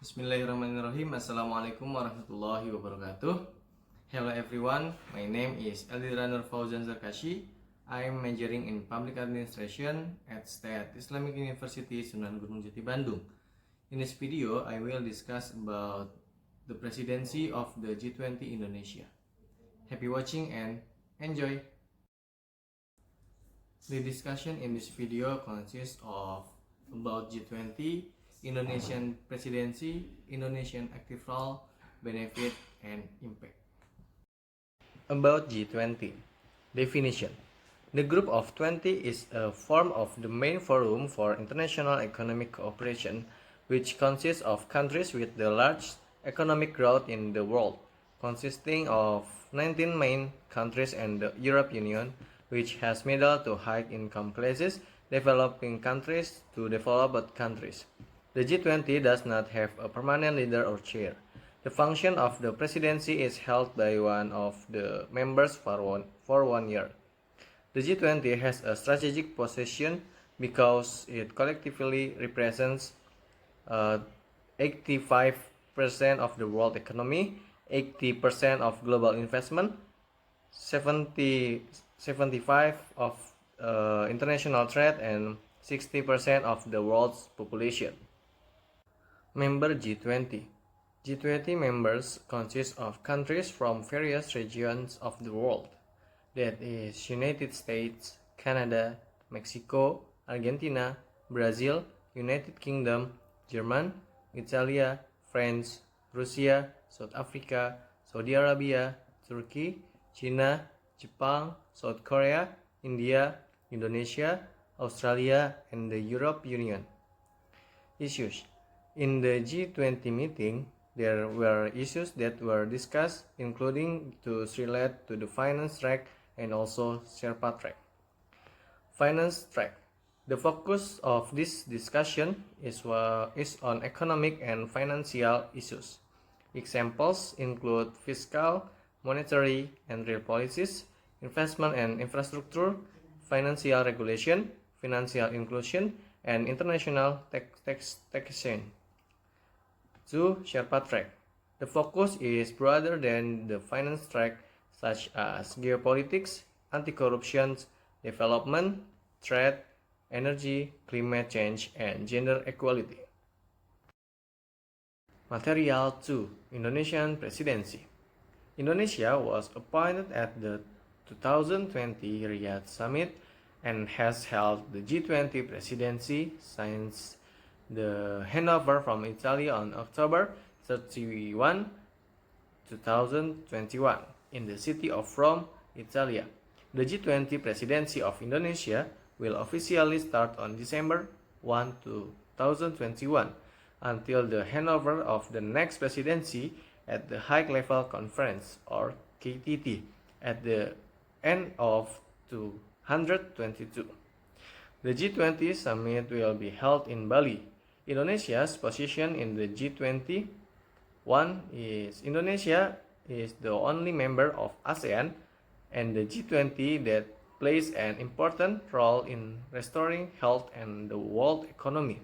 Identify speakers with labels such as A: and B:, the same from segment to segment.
A: Bismillahirrahmanirrahim. Assalamualaikum warahmatullahi wabarakatuh. Hello everyone, my name is Eldiranur Fauzan Zarkashi. I am majoring in Public Administration at State Islamic University Sunan Gunung Jati Bandung. In this video, I will discuss about the presidency of the G20 Indonesia. Happy watching and enjoy! The discussion in this video consists of about G20, Indonesian presidency, Indonesian active role, benefit, and impact. About G20. Definition. The group of 20 is a form of the main forum for international economic cooperation, which consists of countries with the largest economic growth in the world, consisting of 19 main countries and the European Union, which has middle to high income classes, developing countries to developed countries. The G20 does not have a permanent leader or chair. The function of the presidency is held by one of the members for one year. The G20 has a strategic position because it collectively represents 85% of the world economy, 80% of global investment, 75% of international trade, and 60% of the world's population. Member G20. G20 members consist of countries from various regions of the world. That is United States, Canada, Mexico, Argentina, Brazil, United Kingdom, Germany, Italy, France, Russia, South Africa, Saudi Arabia, Turkey, China, Japan, South Korea, India, Indonesia, Australia, and the European Union. Issues. In the G20 meeting, there were issues that were discussed, including those related to the finance track and also Sherpa track. Finance track. The focus of this discussion is on economic and financial issues. Examples include fiscal, monetary and real policies, investment and infrastructure, financial regulation, financial inclusion, and international taxation. 2. Sherpa track. The focus is broader than the finance track, such as geopolitics, anti-corruption, development, trade, energy, climate change, and gender equality. Material 2. Indonesian presidency. Indonesia was appointed at the 2020 Riyadh Summit and has held the G20 presidency since the handover from Italy on October 31, 2021 in the city of Rome, Italy. The G20 presidency of Indonesia will officially start on December 1, 2021 until the handover of the next presidency at the High Level Conference or KTT at the end of 2022. The G20 summit will be held in Bali. Indonesia's position in the G20. One is Indonesia is the only member of ASEAN and the G20 that plays an important role in restoring health and the world economy.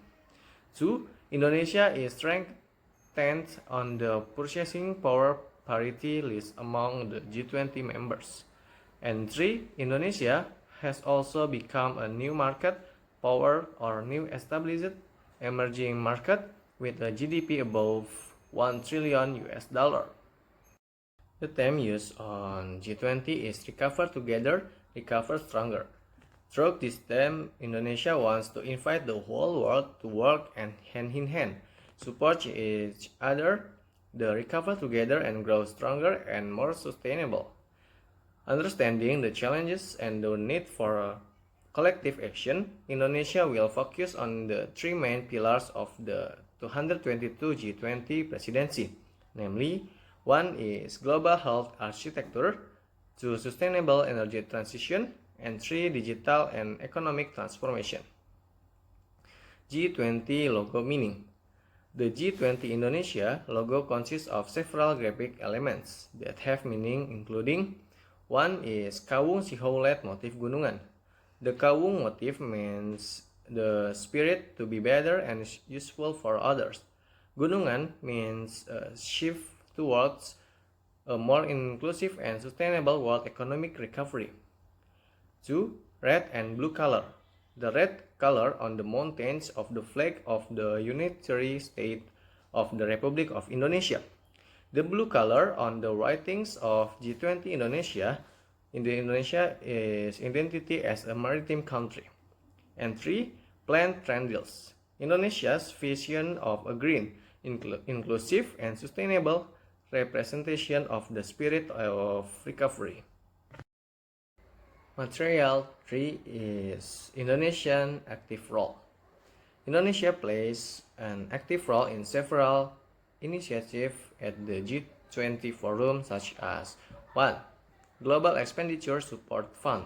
A: 2. Indonesia is ranked 10th on the purchasing power parity list among the G20 members. And 3. Indonesia has also become a new market power or new established emerging market with a GDP above $1 trillion. The theme used on G20 is Recover Together, Recover Stronger. Through this theme, Indonesia wants to invite the whole world to work and hand in hand, support each other, the recover together and grow stronger and more sustainable. Understanding the challenges and the need for collective action, Indonesia will focus on the three main pillars of the 2022 G20 presidency, namely, 1 is global health architecture, 2 sustainable energy transition, and 3 digital and economic transformation. G20 logo meaning. The G20 Indonesia logo consists of several graphic elements that have meaning, including 1 is Kawung Sihoulet motif gunungan. The Kawung motif means the spirit to be better and useful for others. Gunungan means a shift towards a more inclusive and sustainable world economic recovery. 2. Red and blue color. The red color on the mountains of the flag of the unitary state of the Republic of Indonesia. The blue color on the writings of G20 Indonesia. Indonesia is identity as a maritime country. And 3. Plant triangles. Indonesia's vision of a green, inclusive, and sustainable representation of the spirit of recovery. Material 3 is Indonesian active role. Indonesia plays an active role in several initiatives at the G20 forum, such as 1. Global Expenditure Support Fund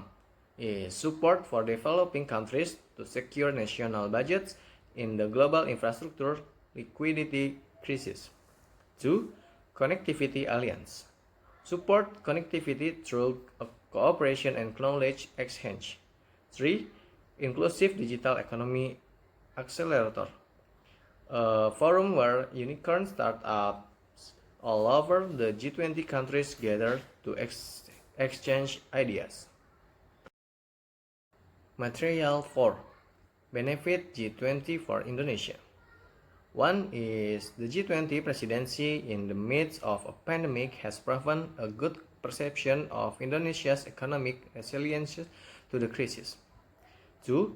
A: is support for developing countries to secure national budgets in the global infrastructure liquidity crisis. 2. Connectivity Alliance support connectivity through cooperation and knowledge exchange. 3. Inclusive Digital Economy Accelerator, a forum where unicorn startups all over the G20 countries gather to exchange ideas. Material 4. Benefit G20 for Indonesia. 1 is the G20 presidency in the midst of a pandemic has proven a good perception of Indonesia's economic resilience to the crisis. 2.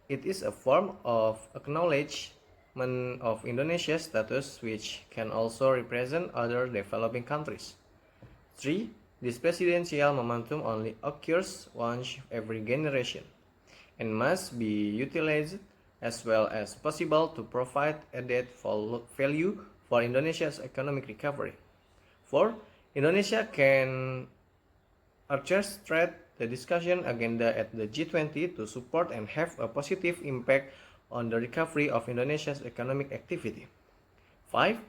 A: It is a form of acknowledgement of Indonesia's status, which can also represent other developing countries. 3. This presidential momentum only occurs once every generation and must be utilized as well as possible to provide added value for Indonesia's economic recovery. 4. Indonesia can orchestrate the discussion agenda at the G20 to support and have a positive impact on the recovery of Indonesia's economic activity. 5.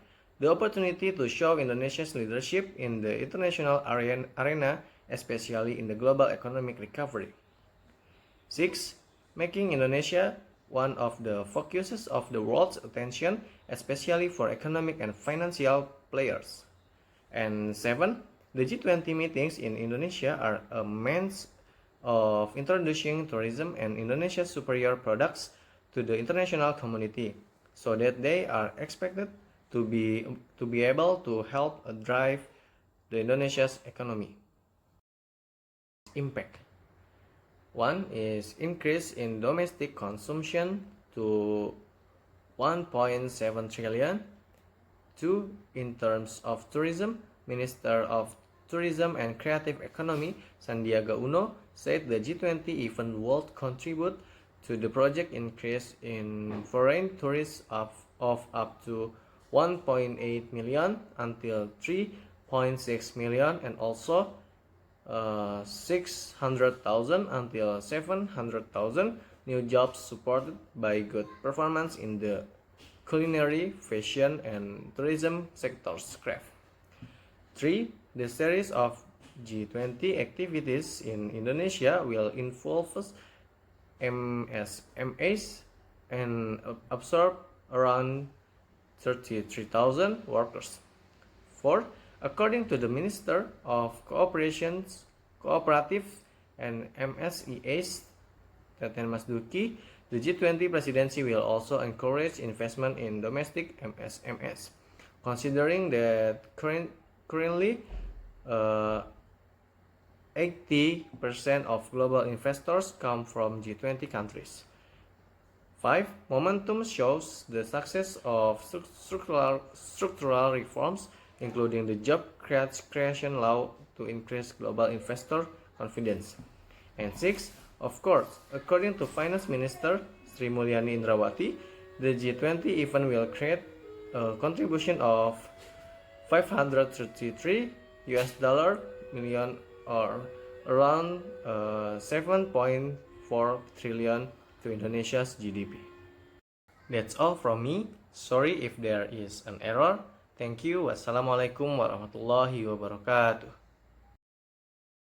A: The opportunity to show Indonesia's leadership in the international arena, especially in the global economic recovery. 6. Making Indonesia one of the focuses of the world's attention, especially for economic and financial players. And 7. The G20 meetings in Indonesia are a means of introducing tourism and Indonesia's superior products to the international community, so that they are expected to be able to help drive the Indonesia's economy. Impact. 1 is increase in domestic consumption to 1.7 trillion. 2. In terms of tourism, Minister of Tourism and Creative Economy Sandiaga Uno said the G20 event would contribute to the project increase in foreign tourists of up to 1.8 million until 3.6 million and also 600,000 until 700,000 new jobs supported by good performance in the culinary, fashion, and tourism sectors. 3. The series of G20 activities in Indonesia will involve MSMEs and absorb around 33,000 workers. 4. According to the Minister of Cooperative and MSEAs, Teten Mas Duki, the G20 presidency will also encourage investment in domestic MSMEs, considering that currently 80% of global investors come from G20 countries. 5. Momentum shows the success of structural reforms, including the job creation law to increase global investor confidence. And 6. Of course, according to Finance Minister Sri Mulyani Indrawati, the G20 event will create a contribution of $533 million or around 7.4 trillion to Indonesia's GDP. That's all from me. Sorry if there is an error. Thank you. Wassalamualaikum warahmatullahi wabarakatuh.